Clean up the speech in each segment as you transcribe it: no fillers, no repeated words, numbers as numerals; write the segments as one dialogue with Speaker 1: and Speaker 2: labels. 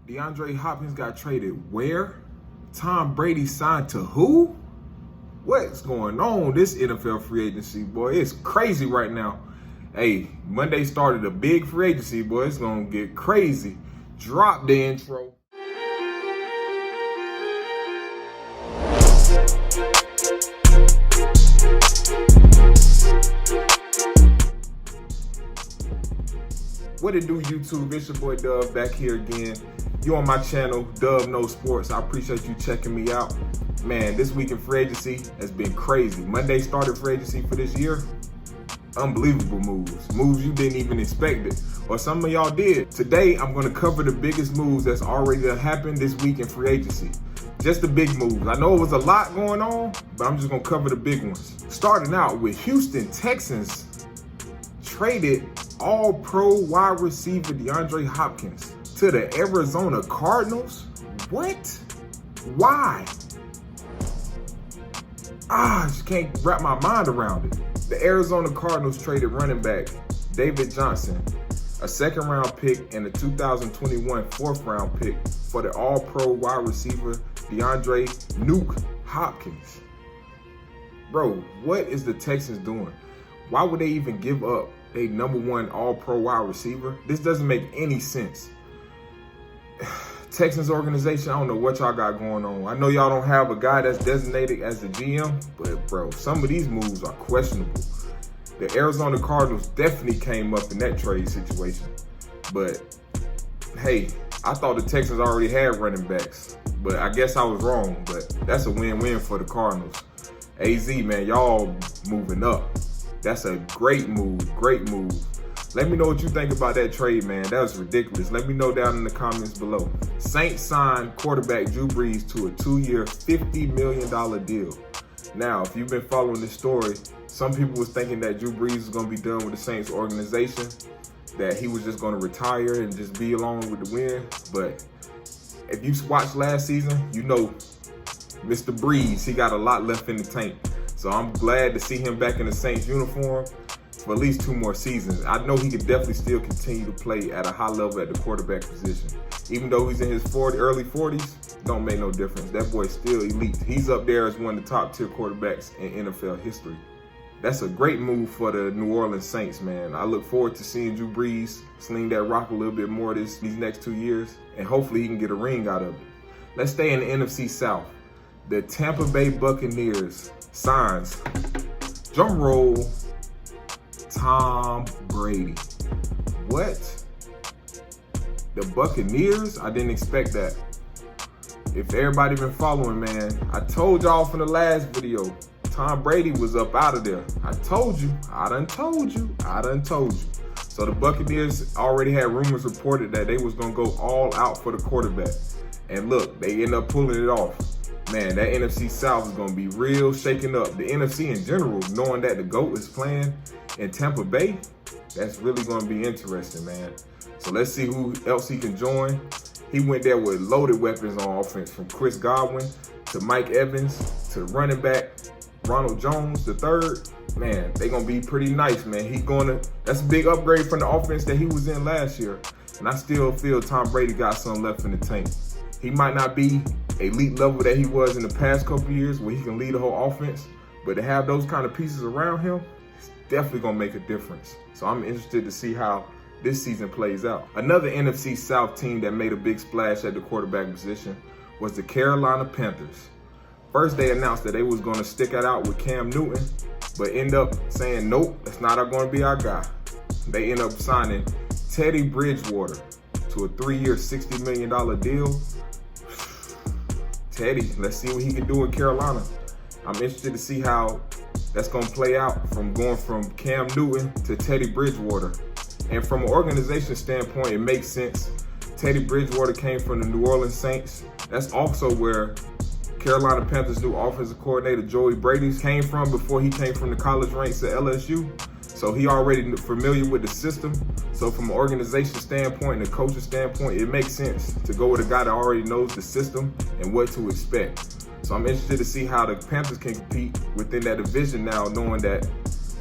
Speaker 1: DeAndre Hopkins got traded where? Tom Brady signed to who? What's going on this NFL free agency, boy? It's crazy right now. Hey, Monday started a big free agency, boy. It's gonna get crazy. Drop the intro. What it do, YouTube? It's your boy Dub back here again. You on my channel, Dub Knows Sports. I appreciate you checking me out. Man, this week in free agency has been crazy. Monday started free agency for this year. Unbelievable moves. Moves you didn't even expect it. Or some of y'all did. Today, I'm going to cover the biggest moves that's already happened this week in free agency. Just the big moves. I know it was a lot going on, but I'm just going to cover the big ones. Starting out with Houston Texans traded All-Pro wide receiver DeAndre Hopkins to the Arizona Cardinals? What? Why? I just can't wrap my mind around it. The Arizona Cardinals traded running back David Johnson, a second-round pick, and a 2021 fourth-round pick for the All-Pro wide receiver DeAndre Nuke Hopkins. Bro, what is the Texans doing? Why would they even give up a #1 All-Pro wide receiver? This doesn't make any sense. Texans organization, I don't know what y'all got going on. I know y'all don't have a guy that's designated as the GM, but bro, some of these moves are questionable. The Arizona Cardinals definitely came up in that trade situation. But hey, I thought the Texans already had running backs, but I guess I was wrong. But that's a win-win for the Cardinals. AZ, man, y'all moving up. That's a great move, great move. Let me know what you think about that trade, man. That was ridiculous. Let me know down in the comments below. Saints signed quarterback Drew Brees to a 2-year, $50 million deal. Now, if you've been following this story, some people was thinking that Drew Brees was going to be done with the Saints organization, that he was just going to retire and just be along with the win. But if you watched last season, you know Mr. Brees, he got a lot left in the tank. So I'm glad to see him back in the Saints uniform for at least 2 more seasons. I know he could definitely still continue to play at a high level at the quarterback position. Even though he's in his early 40s, don't make no difference. That boy's still elite. He's up there as one of the top tier quarterbacks in NFL history. That's a great move for the New Orleans Saints, man. I look forward to seeing Drew Brees sling that rock a little bit more these next 2 years, and hopefully he can get a ring out of it. Let's stay in the NFC South. The Tampa Bay Buccaneers signs, drum roll, Tom Brady. What? The Buccaneers? I didn't expect that. If everybody been following, man, I told y'all from the last video, Tom Brady was up out of there. I told you. I done told you. So the Buccaneers already had rumors reported that they was going to go all out for the quarterback. And look, they end up pulling it off. Man, that NFC South is going to be real shaking up. The NFC in general, knowing that the GOAT is playing in Tampa Bay, that's really going to be interesting, man. So let's see who else he can join. He went there with loaded weapons on offense, from Chris Godwin to Mike Evans to running back Ronald Jones III. Man, they're going to be pretty nice, man. That's a big upgrade from the offense that he was in last year. And I still feel Tom Brady got something left in the tank. He might not be elite level that he was in the past couple years where he can lead the whole offense, but to have those kind of pieces around him, it's definitely going to make a difference. So I'm interested to see how this season plays out. Another NFC South team that made a big splash at the quarterback position was the Carolina Panthers. First, they announced that they was going to stick it out with Cam Newton, but end up saying, nope, that's not going to be our guy. They end up signing Teddy Bridgewater to a 3-year, $60 million deal. Teddy, let's see what he can do in Carolina. I'm interested to see how that's going to play out, from going from Cam Newton to Teddy Bridgewater. And from an organization standpoint, it makes sense. Teddy Bridgewater came from the New Orleans Saints. That's also where Carolina Panthers' new offensive coordinator, Joey Brady, came from before he came from the college ranks at LSU. So he already familiar with the system. So from an organization standpoint and a coaching standpoint, it makes sense to go with a guy that already knows the system and what to expect. So I'm interested to see how the Panthers can compete within that division now, knowing that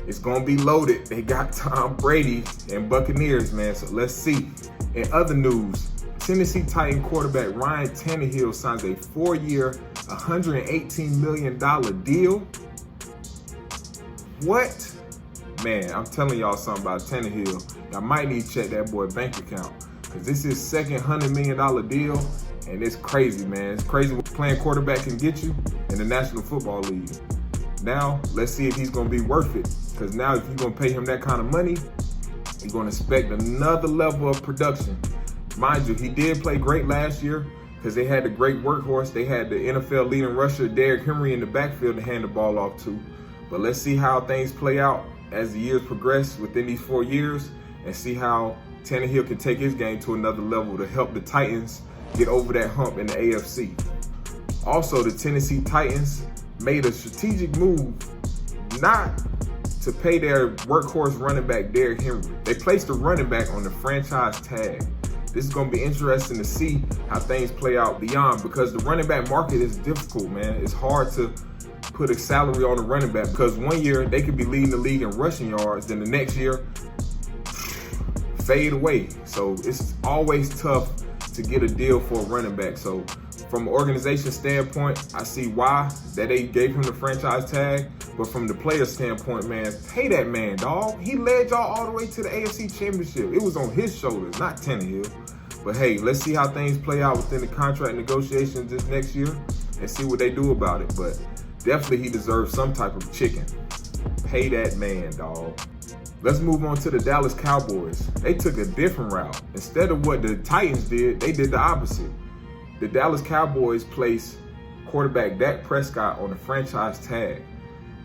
Speaker 1: it's going to be loaded. They got Tom Brady and Buccaneers, man. So let's see. In other news, Tennessee Titan quarterback Ryan Tannehill signs a 4-year, $118 million deal. What? Man, I'm telling y'all something about Tannehill. Y'all might need to check that boy bank account, because this is his second $100 million deal, and it's crazy, man. It's crazy what playing quarterback can get you in the National Football League. Now, let's see if he's going to be worth it, because now if you're going to pay him that kind of money, you're going to expect another level of production. Mind you, he did play great last year because they had the great workhorse. They had the NFL leading rusher, Derrick Henry, in the backfield to hand the ball off to. But let's see how things play out as the years progress within these 4 years, and see how Tannehill can take his game to another level to help the Titans get over that hump in the AFC. Also, the Tennessee Titans made a strategic move not to pay their workhorse running back Derrick Henry. They placed the running back on the franchise tag. This is going to be interesting to see how things play out beyond, because the running back market is difficult, man. It's hard to put a salary on a running back, because 1 year they could be leading the league in rushing yards, then the next year fade away. So it's always tough to get a deal for a running back. So from an organization standpoint, I see why that they gave him the franchise tag. But from the player standpoint, man, pay that man, dog. He led y'all all the way to the AFC Championship. It was on his shoulders, not Tannehill. But hey, let's see how things play out within the contract negotiations this next year and see what they do about it. But definitely he deserves some type of chicken. Pay that man, dog. Let's move on to the Dallas Cowboys. They took a different route. Instead of what the Titans did, they did the opposite. The Dallas Cowboys placed quarterback Dak Prescott on the franchise tag.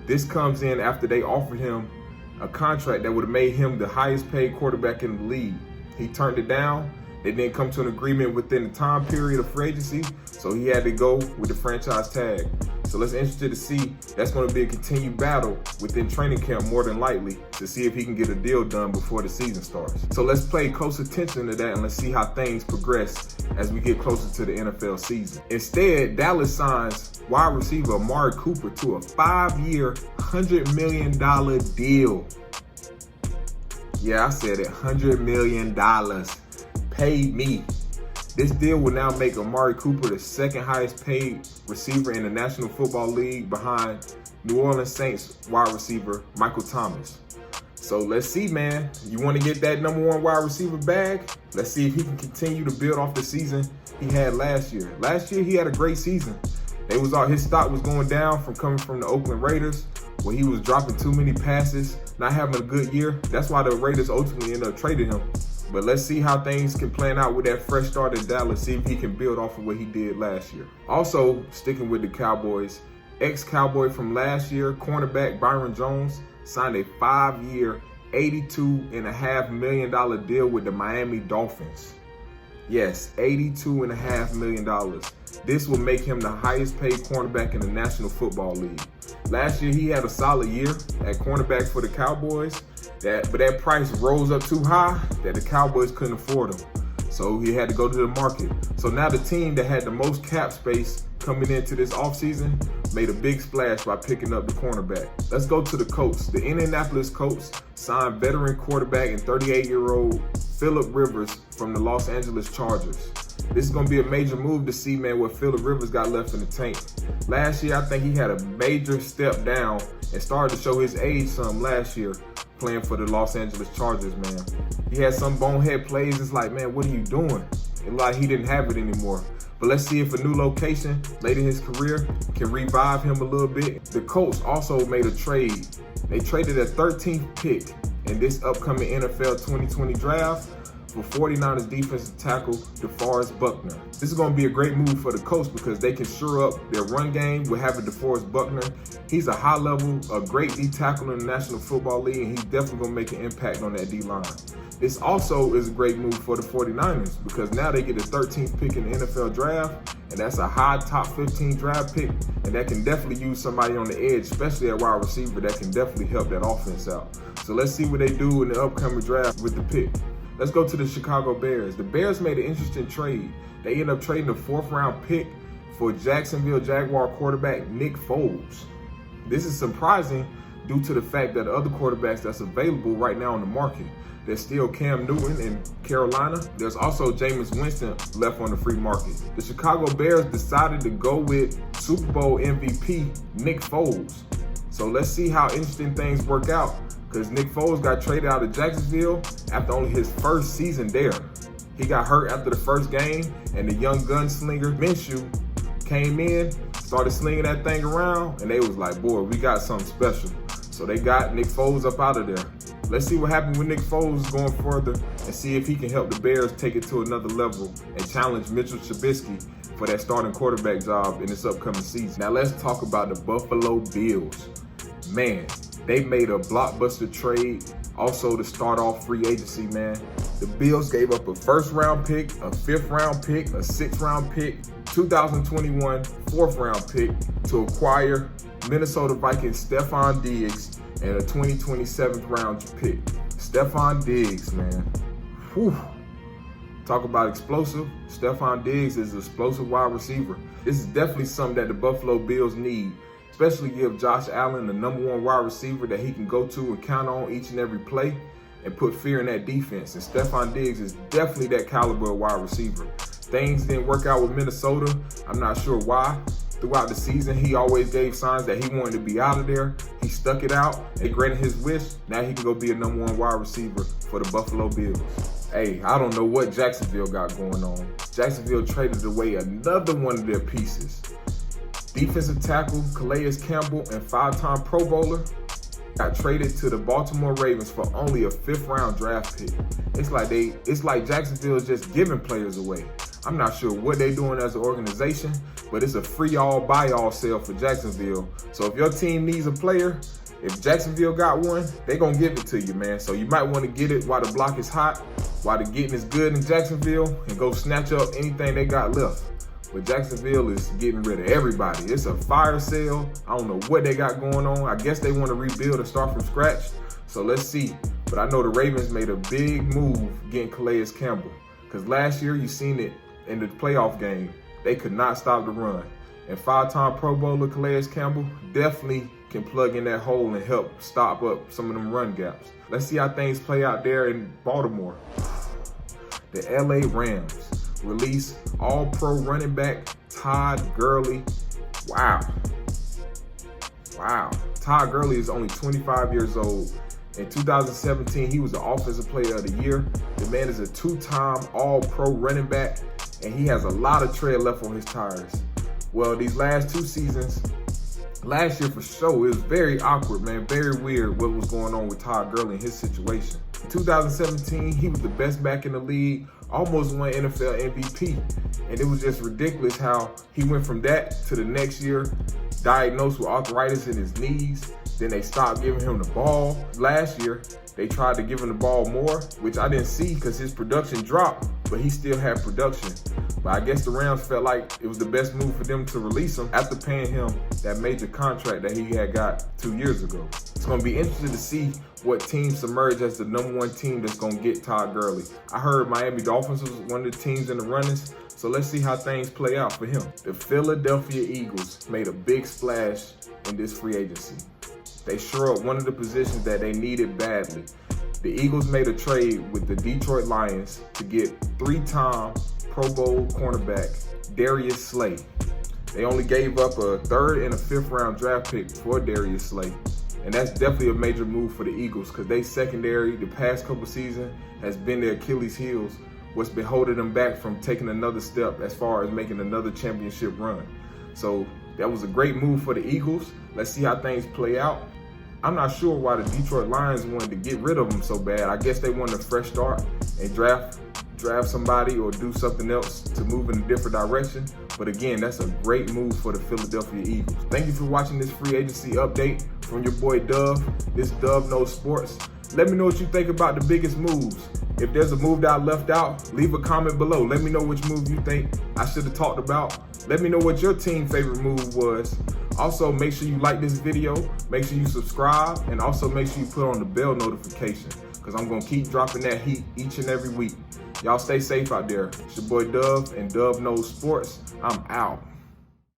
Speaker 1: This comes in after they offered him a contract that would have made him the highest paid quarterback in the league. He turned it down. They didn't come to an agreement within the time period of free agency, so he had to go with the franchise tag. So let's interested to see. That's going to be a continued battle within training camp, more than likely, to see if he can get a deal done before the season starts. So let's pay close attention to that, and let's see how things progress as we get closer to the NFL season. Instead, Dallas signs wide receiver Amari Cooper to a 5-year, $100 million deal. Yeah, I said it, $100 million. Pay me. This deal will now make Amari Cooper the second highest paid receiver in the National Football League, behind New Orleans Saints wide receiver Michael Thomas. So let's see, man. You want to get that #1 wide receiver bag? Let's see if he can continue to build off the season he had last year. Last year he had a great season. His stock was going down from coming from the Oakland Raiders, where he was dropping too many passes, not having a good year. That's why the Raiders ultimately ended up trading him. But let's see how things can plan out with that fresh start in Dallas, see if he can build off of what he did last year. Also, sticking with the Cowboys, ex-Cowboy from last year, cornerback Byron Jones, signed a 5-year, $82.5 million deal with the Miami Dolphins. Yes, $82.5 million. This will make him the highest paid cornerback in the National Football League. Last year, he had a solid year at cornerback for the Cowboys, but that price rose up too high that the Cowboys couldn't afford him. So he had to go to the market. So now the team that had the most cap space coming into this offseason made a big splash by picking up the cornerback. Let's go to the Colts. The Indianapolis Colts signed veteran quarterback and 38-year-old Phillip Rivers from the Los Angeles Chargers. This is going to be a major move to see, man, what Phillip Rivers got left in the tank. Last year, I think he had a major step down and started to show his age some last year playing for the Los Angeles Chargers, man. He had some bonehead plays. It's like, man, what are you doing? It's like he didn't have it anymore. But let's see if a new location late in his career can revive him a little bit. The Colts also made a trade. They traded a 13th pick in this upcoming NFL 2020 draft for 49ers defensive tackle DeForest Buckner. This is going to be a great move for the Colts because they can shore up their run game with having DeForest Buckner. He's a high level, a great D tackle in the National Football League, and he's definitely going to make an impact on that D line. This also is a great move for the 49ers because now they get the 13th pick in the NFL draft, and that's a high top 15 draft pick, and that can definitely use somebody on the edge, especially at wide receiver, that can definitely help that offense out. So let's see what they do in the upcoming draft with the pick. Let's go to the Chicago Bears. The Bears made an interesting trade. They ended up trading a 4th-round pick for Jacksonville Jaguar quarterback Nick Foles. This is surprising due to the fact that the other quarterbacks that's available right now on the market. There's still Cam Newton in Carolina. There's also Jameis Winston left on the free market. The Chicago Bears decided to go with Super Bowl MVP Nick Foles. So let's see how interesting things work out, because Nick Foles got traded out of Jacksonville after only his first season there. He got hurt after the first game, and the young gunslinger Minshew came in, started slinging that thing around, and they was like, boy, we got something special. So they got Nick Foles up out of there. Let's see what happens with Nick Foles going further and see if he can help the Bears take it to another level and challenge Mitchell Trubisky for that starting quarterback job in this upcoming season. Now let's talk about the Buffalo Bills. Man, they made a blockbuster trade also to start off free agency, man. The Bills gave up a first-round pick, a fifth-round pick, a sixth-round pick, 2021 fourth-round pick to acquire Minnesota Vikings Stefon Diggs and a 2027 round pick. Stefon Diggs, man. Whew. Talk about explosive. Stefon Diggs is an explosive wide receiver. This is definitely something that the Buffalo Bills need, especially give Josh Allen the #1 wide receiver that he can go to and count on each and every play and put fear in that defense. And Stefon Diggs is definitely that caliber of wide receiver. Things didn't work out with Minnesota. I'm not sure why. Throughout the season, he always gave signs that he wanted to be out of there. He stuck it out. They granted his wish. Now he can go be a #1 wide receiver for the Buffalo Bills. Hey, I don't know what Jacksonville got going on. Jacksonville traded away another one of their pieces. Defensive tackle Clarence Campbell and 5-time Pro Bowler got traded to the Baltimore Ravens for only a 5th-round draft pick. It's like Jacksonville is just giving players away. I'm not sure what they're doing as an organization, but it's a free all buy all sale for Jacksonville. So if your team needs a player, if Jacksonville got one, they're gonna give it to you, man. So you might want to get it while the block is hot, while the getting is good in Jacksonville, and go snatch up anything they got left. But Jacksonville is getting rid of everybody. It's a fire sale. I don't know what they got going on. I guess they want to rebuild and start from scratch. So let's see. But I know the Ravens made a big move getting Calais Campbell, because last year you seen it in the playoff game. They could not stop the run. And 5-time Pro Bowler Calais Campbell definitely can plug in that hole and help stop up some of them run gaps. Let's see how things play out there in Baltimore. The LA Rams release all-pro running back Todd Gurley. Wow. Todd Gurley is only 25 years old. In 2017, he was the Offensive Player of the Year. The man is a 2-time all-pro running back, and he has a lot of tread left on his tires. Well, these last 2 seasons, last year for sure, it was very awkward, man, very weird what was going on with Todd Gurley and his situation. In 2017, he was the best back in the league, almost won NFL MVP, and it was just ridiculous how he went from that to the next year, diagnosed with arthritis in his knees. Then they stopped giving him the ball. Last year, they tried to give him the ball more, which I didn't see because his production dropped, but he still had production. But I guess the Rams felt like it was the best move for them to release him after paying him that major contract that he had got 2 years ago. It's going to be interesting to see what teams emerge as the #1 team that's going to get Todd Gurley. I heard Miami Dolphins was one of the teams in the runnings, so let's see how things play out for him. The Philadelphia Eagles made a big splash in this free agency. They shore up one of the positions that they needed badly. The Eagles made a trade with the Detroit Lions to get 3-time Pro Bowl cornerback Darius Slay. They only gave up a 3rd and a 5th-round draft pick for Darius Slay. And that's definitely a major move for the Eagles, because they secondary the past couple seasons has been their Achilles heels, what's been holding them back from taking another step as far as making another championship run. So that was a great move for the Eagles. Let's see how things play out. I'm not sure why the Detroit Lions wanted to get rid of him so bad. I guess they wanted a fresh start and draft somebody or do something else to move in a different direction. But again, that's a great move for the Philadelphia Eagles. Thank you for watching this free agency update from your boy Dove. This Dove Knows Sports. Let me know what you think about the biggest moves. If there's a move that I left out, leave a comment below. Let me know which move you think I should have talked about. Let me know what your team favorite move was. Also, make sure you like this video, make sure you subscribe, and also make sure you put on the bell notification, because I'm going to keep dropping that heat each and every week. Y'all stay safe out there. It's your boy Dove and Dove Knows Sports. I'm out.